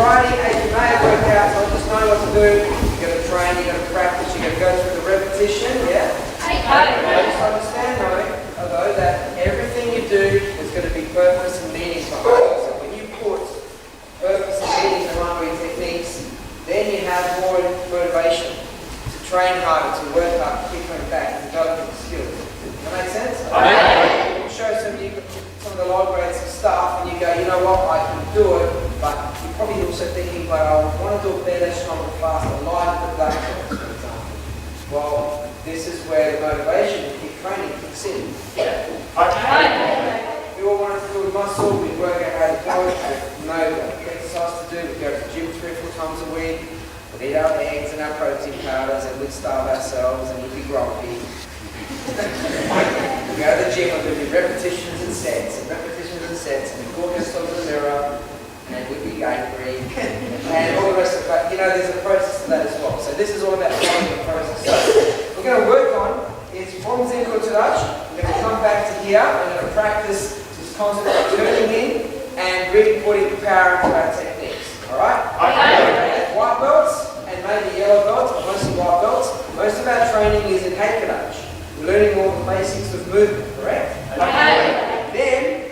variety, as you may have worked out, not just knowing what to do, you've got to train, you've got to practice, you've got to go through the repetition, yeah? Just understand though, that everything you do is going to be purpose and meaning behind it. So when you put purpose and meaning behind your techniques, then you have more motivation to train harder, to work hard, to keep coming back, and developing the skills. Does that make sense? We'll show some of the low grades and stuff, and you go, you know what, I can do it, but you're probably also thinking, but I want to do it better, stronger, faster, like the black belts, for example. Well, this is where the motivation to keep training kicks in. We all want to build muscle, we work out how to do it, we know exercise to do, we go to the gym 3 or 4 times a week, we eat our eggs and our protein powders, and we'd starve ourselves, and we'd be grumpy. We go to the gym and we'd do repetitions and sets, and we'd walk ourselves in the mirror, and we'd be angry, and all the rest of it. You know, there's a process to that as well. So this is all about following the process. So we're going to work on is from Zenkutsu Dachi. We're going to come back to here, and we're going to practice this concept of turning in and really putting power into our techniques. Alright? Okay. White belts and maybe yellow belts, but mostly white belts. Most of our training is in Heike Dachi. We're learning all the basics of movement, correct? Then,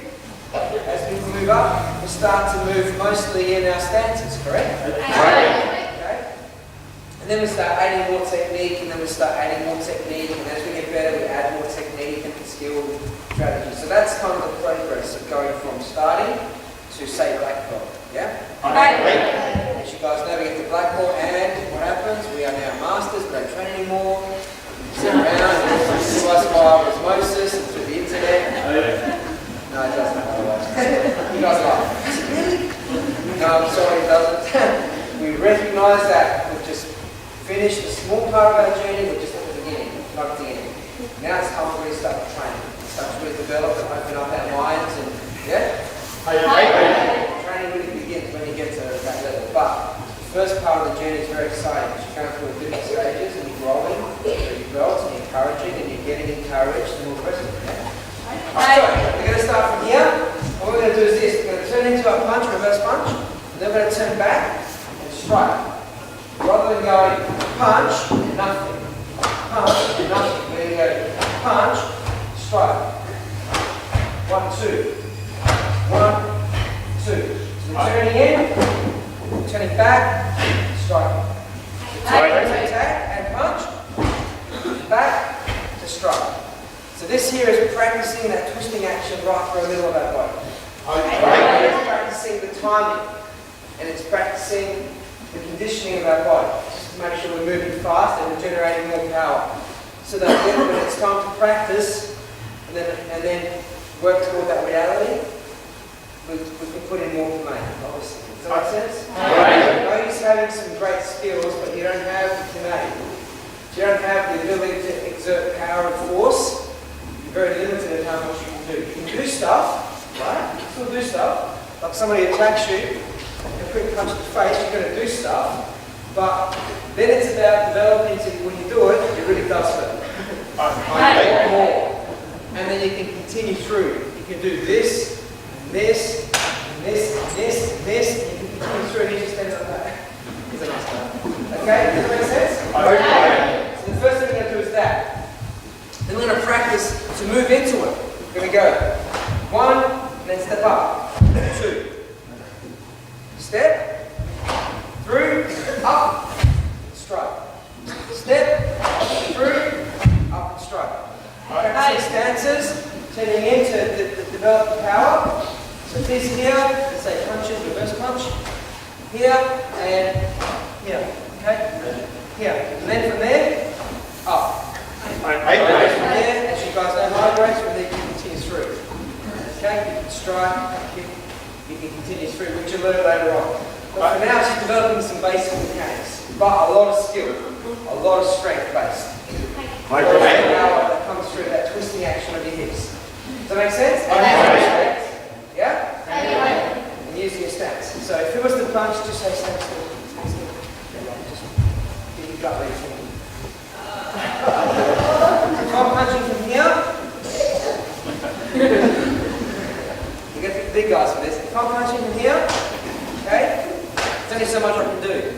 as we move up, we start to move mostly in our stances, correct? Okay. And then we start adding more technique, and then we start adding more technique, and as we get better, we add more technique and skill strategy. So that's kind of the progress of going from starting to, say, black belt. Yeah? As you guys know, we get to black belt, and what happens? We are now masters, we don't train anymore. Sit around and listen to us via osmosis and through the internet. No, it doesn't. You guys laugh. No, I'm sorry, it doesn't. We recognise that we've just finished a small part of our journey, we're just at the beginning, not at the end. Now it's time to really start to train. Start to really develop and open up our minds and, yeah? Training really begins when you get to that level. But the first part of the journey is very exciting because you're going through different stages and you're growing, you're belts and you're encouraging and you're getting encouraged and all the rest of it. Yeah? So, we're going to start from here. What we're going to do is this. We're going to turn into a punch, reverse punch, and then we're going to turn back and strike. Rather than going punch and nothing. Punch and nothing. We're going to go punch, strike. 1, 2. 1, 2. So we're turning in, turning back, striking. Attack and punch, back to strike. So this here is practicing that twisting action right through the middle of our body. It's practicing the timing, and it's practicing the conditioning of our body, just to make sure we're moving fast and we're generating more power. So that then when it's time to practice, and then work toward that reality, we can put in more command, obviously. Does that make sense? I know you're having some great skills, but you don't have the command. You don't have the ability to exert power and force. You're very limited in how much you can do. You can do stuff, right? You can still do stuff. Like somebody attacks you, and a quick punch to the face, you're going to do stuff. But then it's about developing to, when you do it, it really does hurt. More. And then you can continue through. You can do this, and this, and this, and this, and this, and you can continue through and you just stand like that. It's a nice one. Okay? Does that make sense? Okay. So the first thing we're going to do is that. Then we're going to practice to move into it. We're going to go 1, and then step up. 2. Step. Through. Up. Strike. Step. Through. Up and strike. Practicing stances. Turning in to develop the power. So this here, let's say punches, reverse punch. Here and here. Okay? Here. And then from there, up. From there, as you guys know, high grades, from there you can continue through. Okay? You can strike, you can continue through, which you'll learn later on. But for now, it's just developing some basic mechanics. But a lot of skill, a lot of strength based. A lot of power that comes through that twisting action of your hips. Does that make sense? Yeah? And using your stance. So if it was to punch, just say stand still. Stand still. Just get your gut ready for me. If I'm punching from here, you get the big guys for this. If I'm punching from here, okay, only so much I can do.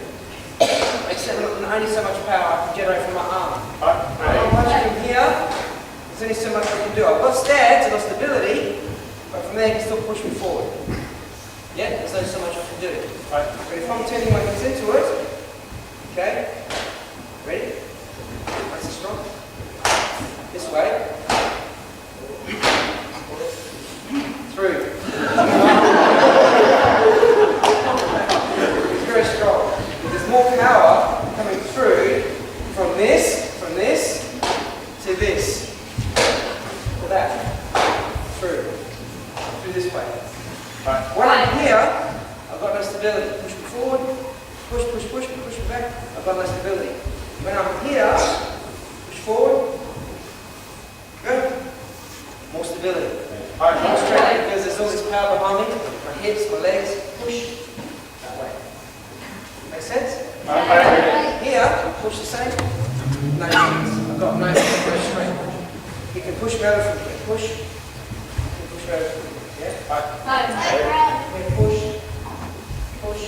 Except only so much power I can generate from my arm. I'm watching from here, there's only so much I can do. I've got stance, I've got stability, but from there you can still push me forward. Yeah, there's only so much I can do. But if I'm turning my hands into it, okay, ready? Nice and strong. This way. Through. It's very strong. There's more power coming through from this to this, to that, through this way. When I'm here, I've got no stability. Push me forward, push me back. I've got no stability. When I'm here, push forward, good. More stability. More strength because there's all this power behind me. My hips, my legs, push that way. Make sense? Here, push the same. No strength. I've got no strength. You can push me over from here. Push. You can push me over from here. Yeah? Here, push. Push.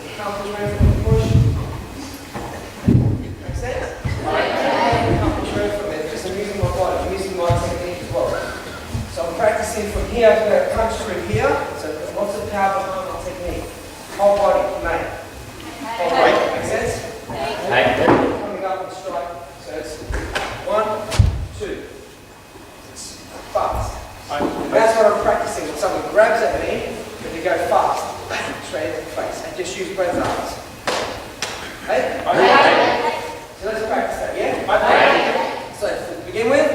You can't push me over from here. Push. Make sense? You can't push me over from there. Just I'm using my body. I'm using my technique as well. So I'm practicing from here to punch through here. So there's lots of power behind my technique. Whole body, mate. Whole body. Make sense? Coming up and strike. So it's 1, 2. It's fast. And that's what I'm practicing. When someone grabs at me, then you go fast. Straight into the face. And just use both arms. Okay? So let's practice that, yeah? So to begin with,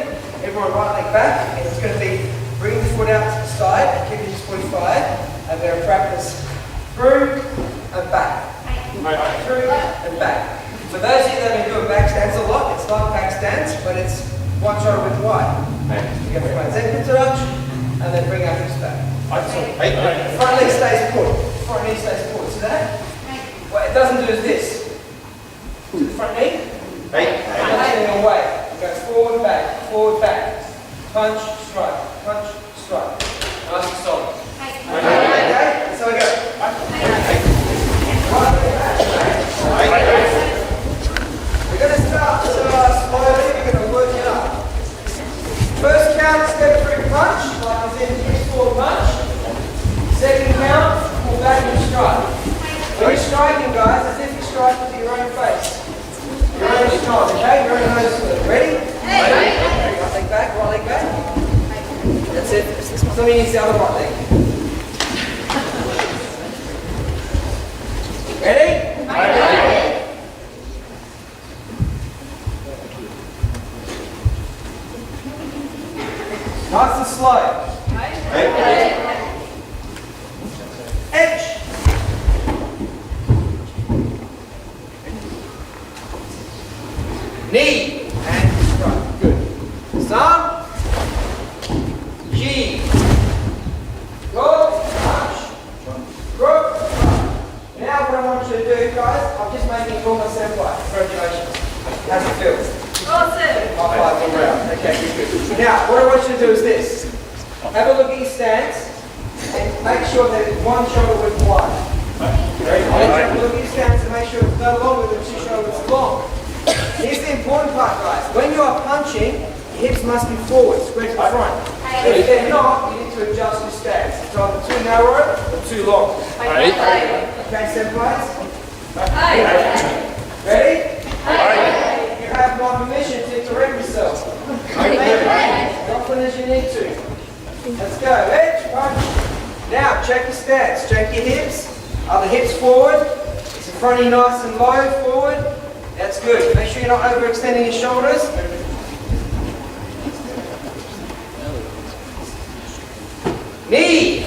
everyone right leg back. And it's going to be bring the foot out to the side, keep it just 45. And we're going to practice through and back. Through and back. For those of you that have been doing back stance a lot, it's like back stance, but it's one shoulder width wide. You go from Zenkutsu Dachi, and then bring our hips back. Front leg stays put. Front knee stays put. See that? What it doesn't do is this. To the front knee. And not getting away. You go forward, back. Punch, strike. Punch, strike. Nice and solid. Okay? So we go. We're going to start slowly, we're going to work it up. First count, step through punch, like as in hips forward punch. Second count, pull back and strike. When you're striking, guys, as if you're striking to your own face. Your own strike, okay? Your own nose split. Ready? Right leg back, right leg back. That's it. Somebody needs the other right leg. Ready? Nice and slow. Edge. Knee. And strike. Good. Some. G. Go. Punch. Go. Now what I want you to do, guys, I'm just making it almost senpai. Congratulations. How's it feel? Awesome. High five all round. Okay, good. Now, what I want you to do is this. Have a look at your stance and make sure that it's one shoulder width wide. Have a look at your stance and make sure it's no longer than 2 shoulder widths long. Here's the important part, guys. When you are punching, your hips must be forward, square to the front. If they're not, you need to adjust your stance. It's either too narrow or too long. Okay, senpais? Ready? You have my permission to correct yourself. As often as you need to. Let's go. Edge, punch. Now, check your stance. Check your hips. Are the hips forward? Is the front knee nice and low forward? That's good. Make sure you're not overextending your shoulders. Knee.